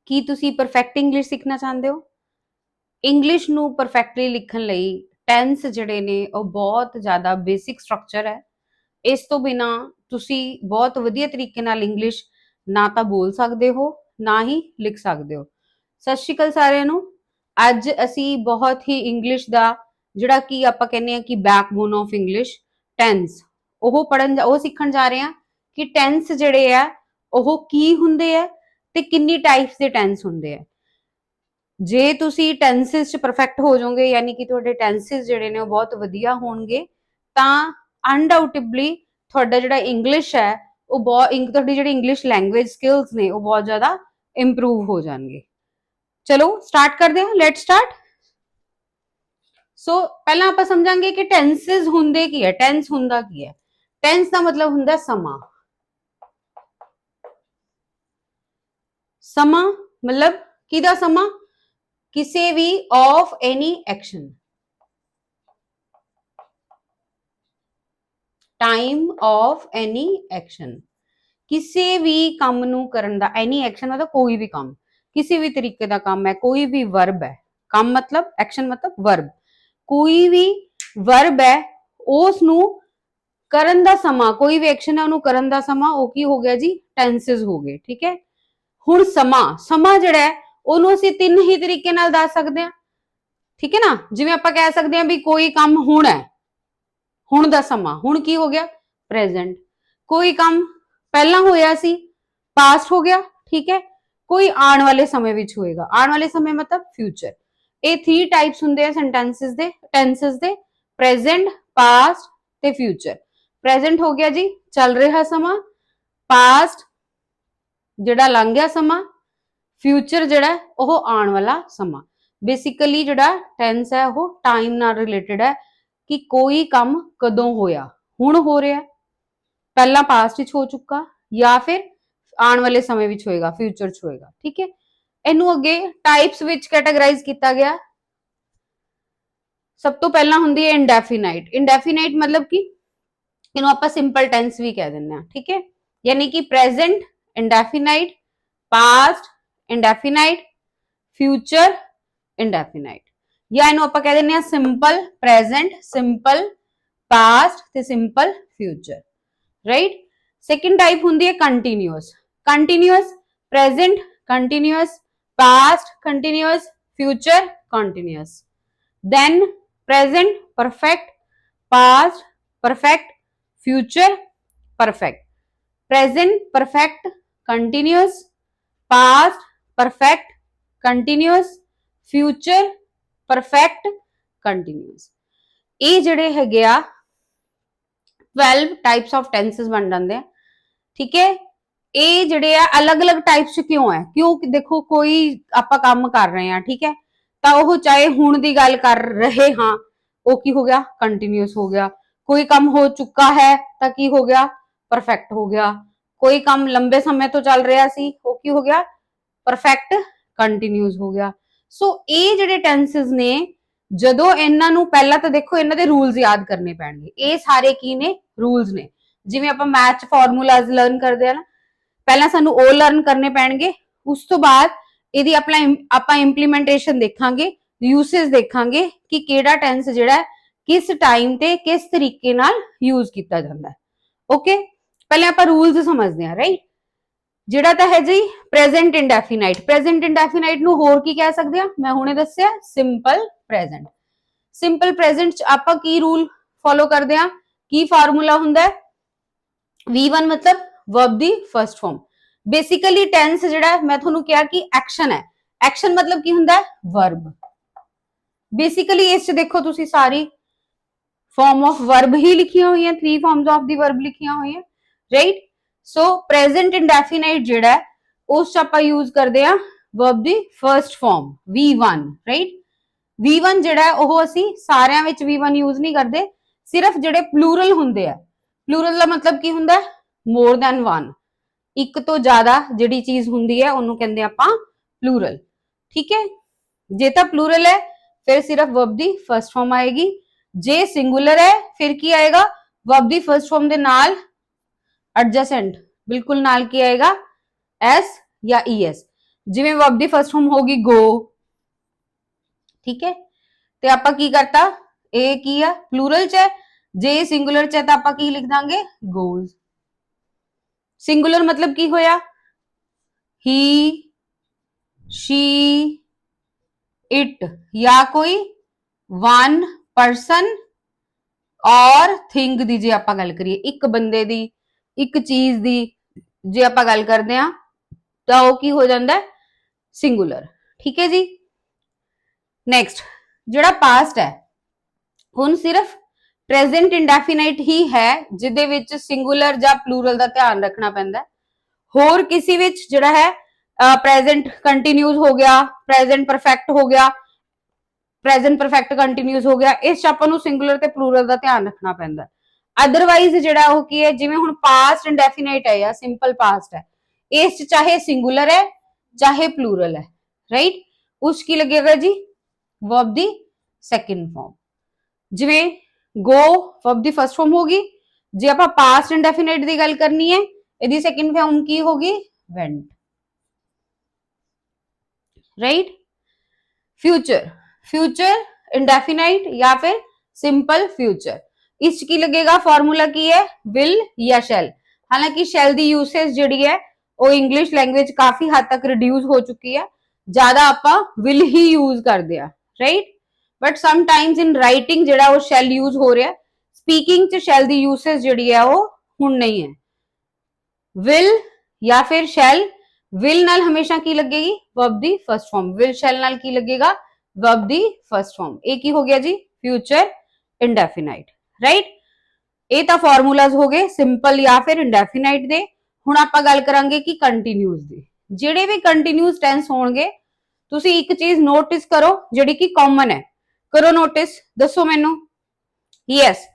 ਕੀ ਤੁਸੀਂ perfect English ਸਿੱਖਣਾ ਚਾਹੁੰਦੇ ਹੋ? ਇੰਗਲਿਸ਼ ਨੂੰ ਪਰਫੈਕਟਲੀ ਲਿਖਣ ਲਈ ਟੈਂਸ ਜਿਹੜੇ ਨੇ ਉਹ ਬਹੁਤ ਜ਼ਿਆਦਾ ਬੇਸਿਕ ਸਟਰਕਚਰ ਹੈ। ਇਸ ਤੋਂ ਬਿਨਾ ਤੁਸੀਂ ਬਹੁਤ ਵਧੀਆ ਤਰੀਕੇ ਨਾਲ ਇੰਗਲਿਸ਼ ਨਾ ਤਾਂ ਬੋਲ ਸਕਦੇ ਹੋ ਨਾ ਹੀ ਲਿਖ ਸਕਦੇ ਹੋ। ਸਤਿ ਸ਼੍ਰੀ ਅਕਾਲ ਸਾਰਿਆਂ ਨੂੰ। ਅੱਜ ਅਸੀਂ ਬਹੁਤ ਹੀ ਇੰਗਲਿਸ਼ ਦਾ ਜਿਹੜਾ ਕਿ ਆਪਾਂ ਕਹਿੰਦੇ ਆ ਕਿ ਬੈਕਬੋਨ ਆਫ ਇੰਗਲਿਸ਼ ਟੈਂਸ ਉਹ ਸਿੱਖਣ ਜਾ ਰਹੇ ਹਾਂ ਕਿ ਟੈਂਸ ਜਿਹੜੇ ਆ ਉਹ ਕੀ ਹੁੰਦੇ ਆ ਤੇ ਕਿੰਨੀ ਟਾਈਪਸ ਦੇ ਟੈਂਸ ਹੁੰਦੇ ਆ। ਜੇ ਤੁਸੀਂ ਟੈਂਸਿਸ ਚ ਪਰਫੈਕਟ ਹੋ ਜਾਓਗੇ ਯਾਨੀ ਕਿ ਤੁਹਾਡੇ ਟੈਂਸਿਸ ਜਿਹੜੇ ਨੇ ਉਹ ਬਹੁਤ ਵਧੀਆ ਹੋਣਗੇ ਤਾਂ ਅਨਡਾਊਟੇਬਲੀ ਤੁਹਾਡਾ ਜਿਹੜਾ ਇੰਗਲਿਸ਼ ਹੈ ਉਹ ਤੁਹਾਡੀ ਜਿਹੜੀ ਇੰਗਲਿਸ਼ ਲੈਂਗੁਏਜ ਸਕਿੱਲਸ ਨੇ ਉਹ ਬਹੁਤ ਜ਼ਿਆਦਾ ਇੰਪਰੂਵ ਹੋ ਜਾਣਗੇ। ਚਲੋ ਸਟਾਰਟ ਕਰਦੇ ਹਾਂ। Let's start. ਸੋ ਪਹਿਲਾਂ ਆਪਾਂ ਸਮਝਾਂਗੇ ਕਿ ਟੈਂਸਿਸ ਹੁੰਦੇ ਕੀ ਹੈ। ਟੈਂਸ ਹੁੰਦਾ ਕੀ ਹੈ? ਟੈਂਸ ਦਾ ਮਤਲਬ ਹੁੰਦਾ ਸਮਾਂ। ਸਮਾਂ ਮਤਲਬ ਕਿਹਦਾ ਸਮਾਂ? ਕਿਸੇ ਵੀ of any action, time of any action, ਕਿਸੇ ਵੀ ਕੰਮ ਨੂੰ ਕਰਨ ਦਾ। any action ਮਤਲਬ ਕੋਈ ਵੀ ਕੰਮ, ਕਿਸੇ ਵੀ ਤਰੀਕੇ ਦਾ ਕੰਮ ਹੈ, ਕੋਈ ਵੀ ਵਰਬ ਹੈ। ਕੰਮ ਮਤਲਬ ਐਕਸ਼ਨ ਮਤਲਬ ਵਰਬ, ਕੋਈ ਵੀ ਵਰਬ ਹੈ ਉਸ ਨੂੰ ਕਰਨ ਦਾ ਸਮਾਂ, ਕੋਈ ਵੀ ਐਕਸ਼ਨ ਹੈ ਉਹਨੂੰ ਕਰਨ ਦਾ ਸਮਾਂ, ਉਹ ਕੀ ਹੋ ਗਿਆ ਜੀ? ਟੈਂਸਿਸ ਹੋ ਗਏ। ਠੀਕ ਹੈ। ਹੁਣ ਸਮਾਂ ਜਿਹੜਾ ਹੈ ਉਹਨੂੰ ਅਸੀਂ ਤਿੰਨ ਹੀ ਤਰੀਕੇ ਨਾਲ ਦੱਸ ਸਕਦੇ ਹਾਂ। ਠੀਕ ਹੈ ਨਾ। ਜਿਵੇਂ ਆਪਾਂ ਕਹਿ ਸਕਦੇ ਹਾਂ ਵੀ ਕੋਈ ਕੰਮ ਹੁਣ ਹੈ, ਹੁਣ ਦਾ ਸਮਾਂ, ਹੁਣ ਕੀ ਹੋ ਗਿਆ? ਪ੍ਰੈਜ਼ੈਂਟ। ਕੋਈ ਕੰਮ ਪਹਿਲਾਂ ਹੋਇਆ ਸੀ, ਪਾਸਟ ਹੋ ਗਿਆ। ਠੀਕ ਹੈ। ਕੋਈ ਆਉਣ ਵਾਲੇ ਸਮੇਂ ਵਿੱਚ ਹੋਏਗਾ, ਆਉਣ ਵਾਲੇ ਸਮੇਂ ਮਤਲਬ ਫਿਊਚਰ। ਇਹ 3 ਟਾਈਪਸ ਹੁੰਦੇ ਆ ਸੈਂਟੈਂਸਸ ਦੇ, ਟੈਂਸਸ ਦੇ, ਪ੍ਰੈਜ਼ੈਂਟ, ਪਾਸਟ ਤੇ ਫਿਊਚਰ। ਪ੍ਰੈਜ਼ੈਂਟ ਹੋ ਗਿਆ ਜੀ ਚੱਲ ਰਿਹਾ ਸਮਾਂ, ਪਾਸਟ ਜਿਹੜਾ ਲੰਘ ਗਿਆ ਸਮਾਂ, ਫਿਊਚਰ ਜਿਹੜਾ ਉਹ ਆਉਣ ਵਾਲਾ ਸਮਾਂ। ਬੇਸਿਕਲੀ ਜਿਹੜਾ ਟੈਂਸ ਹੈ ਉਹ ਟਾਈਮ ਨਾਲ ਰਿਲੇਟਡ ਹੈ ਕਿ ਕੋਈ ਕੰਮ ਕਦੋਂ ਹੋਇਆ, ਹੁਣ ਹੋ ਰਿਹਾ, ਪਹਿਲਾਂ ਪਾਸਟ ਵਿੱਚ ਹੋ ਚੁੱਕਾ ਜਾਂ ਫਿਰ ਆਉਣ ਵਾਲੇ ਸਮੇਂ ਵਿੱਚ ਹੋਏਗਾ, ਫਿਊਚਰ 'ਚ ਹੋਏਗਾ। ਠੀਕ ਹੈ। ਇਹਨੂੰ ਅੱਗੇ ਟਾਈਪਸ ਵਿੱਚ ਕੈਟਾਗਰਾਈਜ਼ ਕੀਤਾ ਗਿਆ। ਸਭ ਤੋਂ ਪਹਿਲਾਂ ਹੁੰਦੀ ਹੈ ਇੰਡੈਫੀਨਾਈਟ। ਇੰਡੈਫੀਨਾਈਟ ਮਤਲਬ ਕਿ ਇਹਨੂੰ ਆਪਾਂ ਸਿੰਪਲ ਟੈਂਸ ਵੀ ਕਹਿ ਦਿੰਦੇ ਹਾਂ। ਠੀਕ ਹੈ। ਯਾਨੀ ਕਿ ਪ੍ਰੈਜ਼ੈਂਟ ਇੰਡੈਫੀਨਾਈਟ, ਪਾਸਟ ਇੰਡੈਫੀਨਾਈਟ, ਫਿਊਚਰ ਇੰਡੈਫੀਨਾਈਟ, ਜਾਂ ਇਹਨੂੰ ਆਪਾਂ ਕਹਿ ਦਿੰਦੇ ਹਾਂ ਸਿੰਪਲ ਪ੍ਰੈਜ਼ੈਂਟ, ਸਿੰਪਲ ਪਾਸਟ ਤੇ simple future. Right. Second type ਹੁੰਦੀ ਹੈ continuous. Continuous present continuous, past continuous, future continuous. then present perfect, past perfect, future perfect. present perfect continuous, past perfect continuous, future perfect continuous। ਇਹ ਜਿਹੜੇ ਹੈਗੇ ਆ 12 types of tenses ਬਣ ਜਾਂਦੇ ਆ। ਠੀਕ ਹੈ। ਇਹ ਜਿਹੜੇ ਆ ਅਲੱਗ-ਅਲੱਗ ਟਾਈਪਸ ਕਿਉਂ ਹੈ? ਕਿਉਂ ਦੇਖੋ ਕੋਈ ਆਪਾਂ ਕੰਮ ਕਰ ਰਹੇ ਹਾਂ, ਠੀਕ ਹੈ, ਤਾਂ ਉਹ ਚਾਹੇ ਹੁਣ ਦੀ ਗੱਲ ਕਰ ਰਹੇ ਹਾਂ, ਉਹ ਕੀ ਹੋ ਗਿਆ? ਕੰਟੀਨਿਊਸ ਹੋ ਗਿਆ। ਕੋਈ ਕੰਮ ਹੋ ਚੁੱਕਾ ਹੈ ਤਾਂ ਕੀ ਹੋ ਗਿਆ? ਪਰਫੈਕਟ ਹੋ ਗਿਆ। ਕੋਈ ਕੰਮ ਲੰਬੇ ਸਮੇਂ ਤੋਂ ਚੱਲ ਰਿਹਾ ਸੀ, ਉਹ ਕੀ ਹੋ ਗਿਆ? ਪਰਫੈਕਟ ਕੰਟੀਨਿਊਸ ਹੋ ਗਿਆ। ਸੋ ਇਹ ਜਿਹੜੇ ਟੈਂਸਸ ਨੇ, ਜਦੋਂ ਇਹਨਾਂ ਨੂੰ ਪਹਿਲਾਂ ਤਾਂ ਦੇਖੋ ਇਹਨਾਂ ਦੇ ਰੂਲਸ ਯਾਦ ਕਰਨੇ ਪੈਣਗੇ। ਇਹ ਸਾਰੇ ਕੀ ਨੇ? ਰੂਲਸ ਨੇ। ਜਿਵੇਂ ਆਪਾਂ ਮੈਥ 'ਚ ਫਾਰਮੂਲਾਜ਼ ਲਰਨ ਕਰਦੇ ਆ ਨਾ, ਪਹਿਲਾਂ ਸਾਨੂੰ ਉਹ ਲਰਨ ਕਰਨੇ ਪੈਣਗੇ, ਉਸ ਤੋਂ ਬਾਅਦ ਇਹਦੀ ਆਪਾਂ ਇੰਪਲੀਮੈਂਟੇਸ਼ਨ ਦੇਖਾਂਗੇ, ਯੂਸੇਜ ਦੇਖਾਂਗੇ ਕਿ ਕਿਹੜਾ ਟੈਂਸ ਜਿਹੜਾ ਕਿਸ ਟਾਈਮ ਤੇ ਕਿਸ ਤਰੀਕੇ ਨਾਲ ਯੂਜ਼ ਕੀਤਾ ਜਾਂਦਾ ਹੈ। ਓਕੇ। ਪਹਿਲੇ ਆਪਾਂ ਰੂਲਸ ਸਮਝਦੇ ਹਾਂ। ਰਾਈਟ। ਜਿਹੜਾ ਤਾਂ ਹੈ ਜੀ ਪ੍ਰੈਜ਼ੈਂਟ ਇੰਡੈਫੀਨਾਈਟ। ਪ੍ਰੈਜ਼ੈਂਟ ਇੰਡੈਫੀਨਾਈਟ ਨੂੰ ਹੋਰ ਕੀ ਕਹਿ ਸਕਦੇ ਆ? ਮੈਂ ਹੁਣੇ ਦੱਸਿਆ ਸਿੰਪਲ ਪ੍ਰੈਜ਼ੈਂਟ। ਸਿੰਪਲ ਪ੍ਰੈਜ਼ੈਂਟ 'ਚ ਆਪਾਂ ਕੀ ਰੂਲ ਫੋਲੋ ਕਰਦੇ ਆ? ਕੀ ਫਾਰਮੂਲਾ ਹੁੰਦਾ? V1 ਮਤਲਬ ਵਰਬ ਦੀ ਫਰਸਟ ਫਾਰਮ। ਬੇਸਿਕਲੀ ਟੈਂਸ ਜਿਹੜਾ ਮੈਂ ਤੁਹਾਨੂੰ ਕਿਹਾ ਕਿ ਐਕਸ਼ਨ ਹੈ। ਐਕਸ਼ਨ ਮਤਲਬ ਕੀ ਹੁੰਦਾ? ਵਰਬ। ਬੇਸਿਕਲੀ ਇਸ 'ਚ ਦੇਖੋ ਤੁਸੀਂ ਸਾਰੀ ਫਾਰਮ ਆਫ ਵਰਬ ਹੀ ਲਿਖੀਆਂ ਹੋਈਆਂ, 3 ਫਾਰਮਸ ਆਫ ਦੀ ਵਰਬ ਲਿਖੀਆਂ ਹੋਈਆਂ। ਰਾਈਟ। ਸੋ ਪ੍ਰੈਜ਼ੈਂਟ ਇੰਡੈਫੀਨਾਈਟ ਜਿਹੜਾ ਉਸ 'ਚ ਆਪਾਂ ਯੂਜ਼ ਕਰਦੇ ਆ ਵਰਬ ਦੀ first farm V1। Right. V1 ਜਿਹੜਾ ਉਹ ਅਸੀਂ ਸਾਰਿਆਂ ਵਿੱਚ V1 ਯੂਜ਼ ਨਹੀਂ ਕਰਦੇ, ਸਿਰਫ ਜਿਹੜੇ ਪਲੂਰਲ ਹੁੰਦੇ ਆ। ਪਲੂਰਲ ਦਾ ਮਤਲਬ ਕੀ ਹੁੰਦਾ? ਮੋਰ ਦੈਨ 1, ਇੱਕ ਤੋਂ ਜ਼ਿਆਦਾ ਜਿਹੜੀ ਚੀਜ਼ ਹੁੰਦੀ ਹੈ ਉਹਨੂੰ ਕਹਿੰਦੇ ਆਪਾਂ ਪਲੂਰਲ। ਠੀਕ ਹੈ। ਜੇ ਤਾਂ ਪਲੂਰਲ ਹੈ ਫਿਰ ਸਿਰਫ ਵਰਬ ਦੀ ਫਰਸਟ ਫਾਰਮ ਆਏਗੀ। ਜੇ ਸਿੰਗੂਲਰ ਹੈ ਫਿਰ ਕੀ ਆਏਗਾ? ਵਰਬ ਦੀ ਫਰਸਟ ਫਾਰਮ ਦੇ ਨਾਲ ਐਡਜੈਸੈਂਟ, ਬਿਲਕੁਲ ਨਾਲ ਕੀ ਆਏਗਾ? S ਜਾਂ ES। ਜਿਵੇਂ ਵਰਬ ਦੀ ਫਸਟ ਫਾਰਮ ਹੋਗੀ ਗੋ, ਠੀਕ ਹੈ, ਤੇ ਆਪਾਂ ਕੀ ਕਰਤਾ, ਇਹ ਕੀ ਆ ਪਲੂਰਲ ਚ ਹੈ, ਜੇ ਸਿੰਗੂਲਰ ਚ ਹੈ ਤਾਂ ਆਪਾਂ ਕੀ ਲਿਖ ਦਾਂਗੇ ਗੋਜ਼। ਸਿੰਗੂਲਰ मतलब ਕੀ ਹੋਇਆ, ही शी इट, या कोई वन परसन और थिंग दी जे आपां गल करिए, एक बंदे दी, एक चीज दी जे आपां गल करदे आ तां ओह की हो जांदा है सिंगुलर। ठीक है जी। नैक्सट जिहड़ा पास्ट है, हुण सिर्फ प्रेजेंट इंडेफिनाइट ही है जिहदे विच सिंगुलर जां प्लूरल दा ध्यान रखना पैंदा है। होर किसी विच जिहड़ा है प्रेजेंट कंटीन्यूज हो गया, प्रेजेंट परफेक्ट हो गया, प्रेजेंट परफेक्ट कंटीन्यूज हो गया, इस आपां नूं सिंगुलर ते प्लूरल दा ध्यान रखना पैंदा। अदरवाइज जिहड़ा ओह की है, जिवें हुण पास्ट इंडेफिनाइट है या सिंपल पास्ट है, इस चाहे सिंगुलर है चाहे प्लूरल है, राइट, उस की लगेगा जी वर्ब दी सेकंड फॉर्म। जिवें गो वर्ब दी फर्स्ट फॉर्म होगी, जे आपां पास्ट इंडेफिनाइट दी गल करनी है, इहदी सेकंड फॉर्म की होगी went, right. Future, future indefinite या फिर सिंपल फ्यूचर, इस की लगेगा फॉर्मूला की है विल या शैल। हालांकि शैल दी यूसेज जिहड़ी है वो इंग्लिश लैंग्वेज काफी हद तक रिड्यूस हो चुकी है, ज्यादा आपां विल ही यूज करदे आ, right, but sometimes in writing जिहड़ा वो शैल यूज हो रहा है, स्पीकिंग च शैल दी यूसेज जिहड़ी है वो हुण नहीं है। विल या फिर शैल, विल नाल हमेशा की लगेगी वर्ब दी फर्स्ट फॉर्म, विल शैल नाल की लगेगा वर्ब दी फर्स्ट फॉर्म। एक ही हो गया जी फ्यूचर इंडेफिनाइट, राइट। ये तो फॉर्मूलाज हो गए सिंपल या फिर इंडेफिनाइट दे। हुण आपां गल करांगे कि कंटीन्यूज दी। जिहड़े भी कंटीन्यूज टेंस होणगे, तुसी एक चीज नोटिस करो जिहड़ी कि कॉमन है, करो नोटिस, दसो मैनू। यस,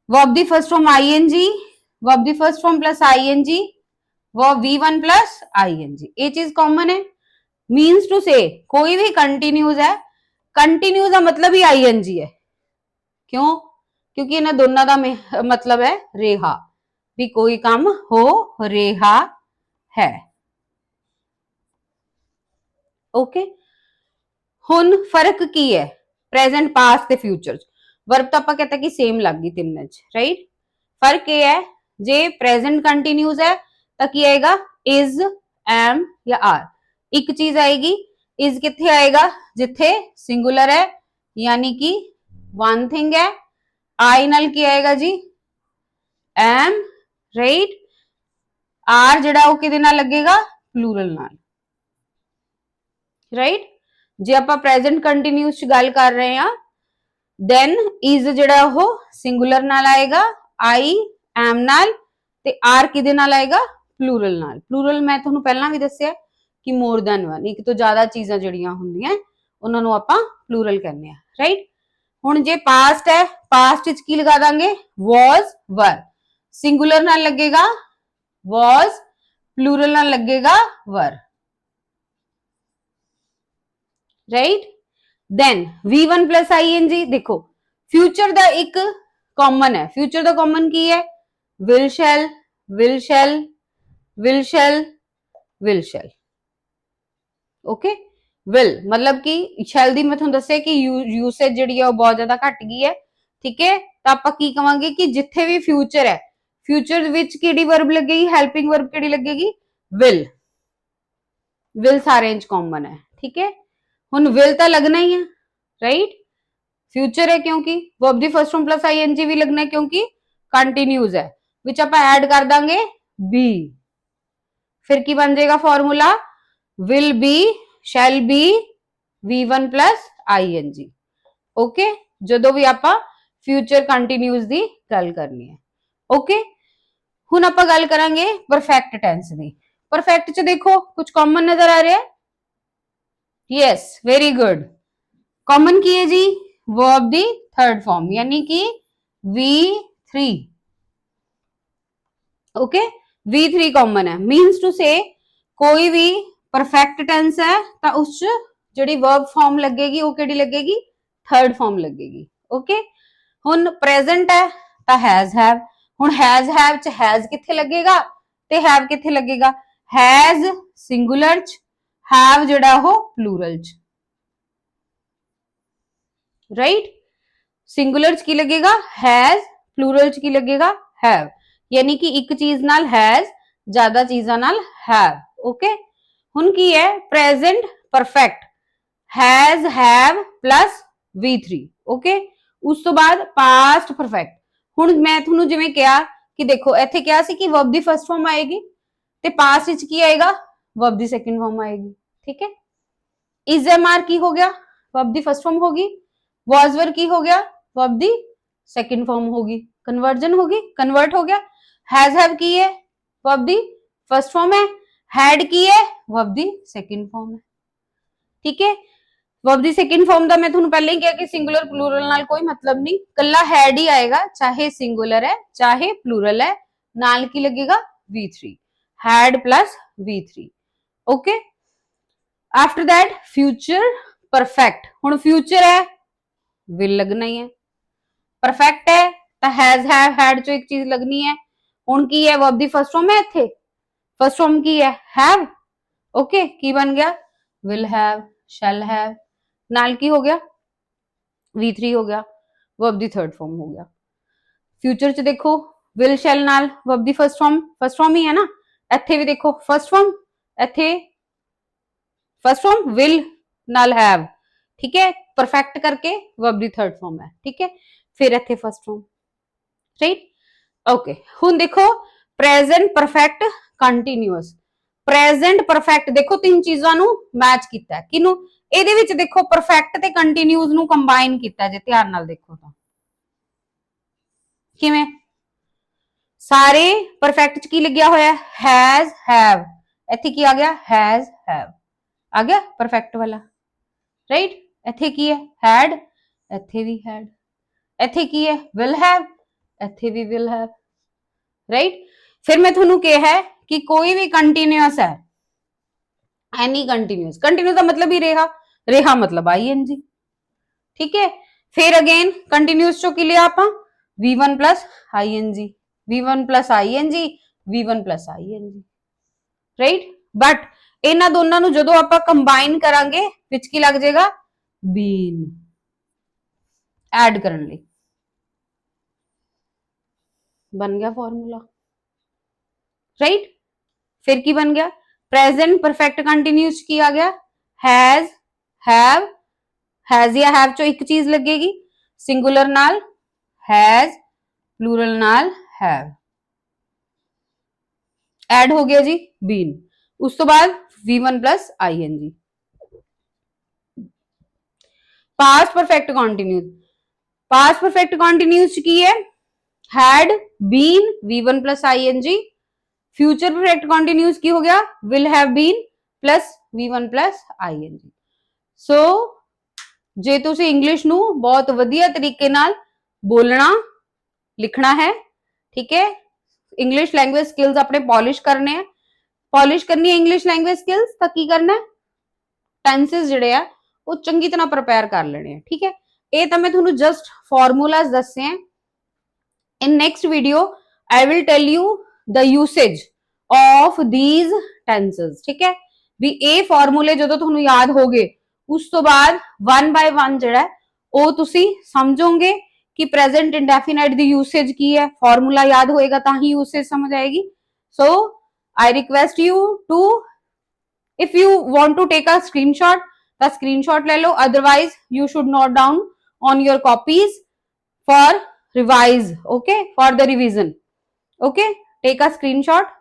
वर्ब दी फर्स्ट फॉर्म आईएनजी, वर्ब दी first form plus ING, verb V1 plus ING, ये चीज कॉमन है। मीन्स टू से कोई भी कंटिन्यूज है, कंटिन्यूज का मतलब ही आईएनजी है। क्यों? क्योंकि इन्हां दोनों का मतलब है रेहा, भी कोई काम हो रेहा है। ओके, हुण फर्क की है प्रेजेंट पास्ट ते फ्यूचर? वर्ब तो आपां कहते कि सेम लग गई तीनों च, राइट। फर्क ये है, जे प्रेजेंट कंटिन्यूज है तो की आएगा इज, एम या आर। एक चीज आएगी, इज किथे आएगा जिथे सिंगुलर है यानी कि वन थिंग है, आई नाल की आएगा जी एम, राइट। आर जिहड़ा वो किहदे नाल लगेगा प्लूरल नाल, राइट। जे आपां प्रेजेंट कंटिन्यूस च गल कर रहे हैं देन इज जिहड़ा वो सिंगुलर नाल आएगा, आई एम नाल, ते आर किहदे नाल आएगा प्लूरल नाल। प्लूरल मैं तुहानूं पहलां भी दस्सिआ कि मोर दैन वन, एक तो ज्यादा चीज़ां जिहड़ियां हुंदियां उन्हां नूं आपां प्लूरल कहने आ, राइट। हुण जे पास्ट है, पास्ट विच की लगा दांगे वाज वर, सिंगुलर नाल लगेगा वाज, प्लूरल नाल लगेगा were, right. Then V1 plus ING, देखो फ्यूचर दा एक कॉमन है, फ्यूचर दा कॉमन की है will shall, will shall, will shall, will shall. Okay, will मतलब कि शैल दी मैं तुहानूं दस्सिआ कि यूसेज जिहड़ी है बहुत ज्यादा घट गई है, ठीक है। तो आपां की कहांगे कि जिथे भी फ्यूचर है, फ्यूचर विच किहड़ी वर्ब लगेगी, हेल्पिंग वर्ब किहड़ी लगेगी विल, विल सारे इंच कॉमन है, ठीक है। हुण विल तो लगना ही है, राइट, फ्यूचर है क्योंकि वर्ब दी फर्स्ट फॉर्म प्लस आईएनजी भी लगना है क्योंकि कंटिन्यूज है, विच आपां ऐड कर दांगे बी, फिर की बन जाएगा formula will be shall be V1 plus ING. Okay, जदों भी आपां फ्यूचर कंटिन्यूज दी गल करनी है। ओके, हुण आपां गल करांगे परफेक्ट टेंस दी। परफेक्ट च देखो कुछ कॉमन नजर आ रहा है? Yes, very good. कॉमन की है जी वर्ब दी थर्ड फॉर्म यानी कि V3। ओके, V3 कॉमन है, मीन्स टू से कोई भी परफेक्ट टेंस है तो उस जिहड़ी वर्ब फॉर्म लगेगी वो किहड़ी लगेगी थर्ड फॉर्म लगेगी। ओके, हुण प्रेजेंट है तो हैज हैव, हुण हैज हैव च हैज किथे लगेगा ते हैव किथे लगेगा, हैज सिंगुलर च, हैव जिहड़ा हो प्लूरल च, राइट। सिंगुलर च की लगेगा हैज, प्लूरल च की लगेगा हैव, यानी कि एक चीज नाल हैज, ज्यादा चीजां नाल हैव, ओके। हुण की है present perfect, has have plus V3, okay. उस तो बाद पास्ट परफेक्ट। हुण मैं तुहानू जिवें कहा कि देखो इत्थे क्या सी कि वर्ब दी फर्स्ट फॉर्म आएगी ते पास्ट विच की आएगा, वर्ब दी सेकंड फॉर्म आएगी, ठीक है। इज एम आर की हो गया, वर्ब दी फर्स्ट फॉर्म होगी। वॉज वर की हो गया, वर्ब दी सेकंड फॉर्म होगी। कन्वर्जन होगी, कन्वर्ट हो गया। हैज हैव की है, वर्ब दी फर्स्ट फॉर्म है। हैड की है, वर्ब दी सेकंड फॉर्म है, ठीक है। वर्ब दी सेकंड फॉर्म दा मैं तुहानू पहले ही कहा कि सिंगुलर प्लूरल नाल कोई मतलब नहीं, कल्ला हैड ही आएगा, चाहे सिंगुलर है चाहे प्लूरल है, नाल की लगेगा V3, had plus V3, okay. After that future perfect. हुण फ्यूचर है, विल लगना ही है। परफेक्ट है तो हैज हैव हैड चो एक चीज लगनी है। हुण की है, वर्ब दी फर्स्ट फॉर्म है, इत्थे फर्स्ट फॉर्म की है हैव, ओके। की बन गया विल हैव, शैल हैव, नाल की हो गया V3 हो गया, वर्ब दी थर्ड फॉर्म हो गया। फ्यूचर च देखो विल शैल नाल वर्ब दी फर्स्ट फॉर्म ही है ना, इत्थे भी देखो फर्स्ट फॉर्म, इत्थे फर्स्ट फॉर्म विल नाल हैव, ठीक है। परफेक्ट करके वर्ब दी थर्ड फॉर्म है, ठीक है। फिर इत्थे फर्स्ट फॉर्म, राइट, ओके। हुण देखो present perfect continuous. Present perfect देखो तीन चीजां नू मैच कीता है, किनू ਇਹਦੇ ਵਿੱਚ देखो परफेक्ट ਤੇ कंटीन्यूअस ਨੂੰ ਕੰਬਾਈਨ ਕੀਤਾ ਜੇ ਧਿਆਨ ਨਾਲ ਦੇਖੋ ਤਾਂ ਕਿਵੇਂ ਸਾਰੇ परफेक्ट ਚ ਕੀ ਲੱਗਿਆ ਹੋਇਆ हैज हैव, ਇੱਥੇ ਕੀ ਆ ਗਿਆ हैज हैव आ गया परफेक्ट वाला, राइट। ਇੱਥੇ ਕੀ ਹੈ हैड, ਇੱਥੇ भी हैड, ਇੱਥੇ ਕੀ है will have, ਇੱਥੇ भी will have, राइट। फिर मैं ਤੁਹਾਨੂੰ ਕਿਹਾ है कि कोई भी कंटीन्यूअस है, एनी कंटीन्यूअस, कंटीन्यूअस का मतलब ही रेहा, रेहा मतलब ING, ठीक है। फिर अगेन कंटीन्यूअस चो की लिया आप V1 plus ING, V1 plus ING, V1 plus ING, right. But इन्हां दोनों नू जदों आपां कंबाइन करांगे विच की लग जाएगा बीन, ऐड करन लई बन गया फॉर्मूला, राइट। फिर की बन गया प्रेजेंट परफेक्ट कंटीन्यूअस की आ गया हैज हैव, हैज या हैव चो एक चीज लगेगी, सिंगुलर नाल हैज, प्लूरल नाल हैव, ऐड हो गया जी बीन। उस तो बाद V1 plus ING। Past perfect continuous, past perfect continuous की है had been V1 plus ING। Future perfect continuous की हो गया will have been plus V1 plus ING। So जे तुसी इंग्लिश नू बहुत वधिया तरीके नाल बोलना लिखना है, ठीक है। इंग्लिश लैंग्वेज स्किल्स अपने पॉलिश करने हैं, पॉलिश करनी है इंग्लिश लैंग्वेज स्किल्स तो की करना है टेंसेस जिहड़े आ वो चंगी तरह प्रिपेयर कर लेने हैं, ठीक है। ये तो मैं तुहानू जस्ट फॉर्मूलाज दस्से हैं। In next video I will tell you the usage of these tenses, ठीक है। भी ये फॉर्मूले जो तुहानू याद हो गए उस तो बाद वन बाय वन जिहड़ा वो तुसी समझोगे कि प्रेजेंट इंडेफिनाइट दी यूसेज की है, फॉर्मूला याद होएगा तां ही यूसेज समझ आएगी। So I request you to, if you want to take a screenshot the screenshot ले लो, otherwise you should note down on your copies for revise, okay, for the revision, okay, take a screenshot,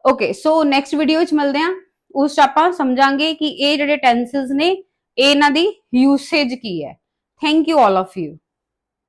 okay। so next video ਵਿੱਚ ਮਿਲਦੇ ਹਾਂ, ਉਸ ਚ ਆਪਾਂ ਸਮਝਾਂਗੇ ਕਿ ਇਹ ਜਿਹੜੇ tenses ਨੇ ਇਹ ਇਹਨਾਂ ਦੀ usage ਕੀ ਹੈ। thank you all of you।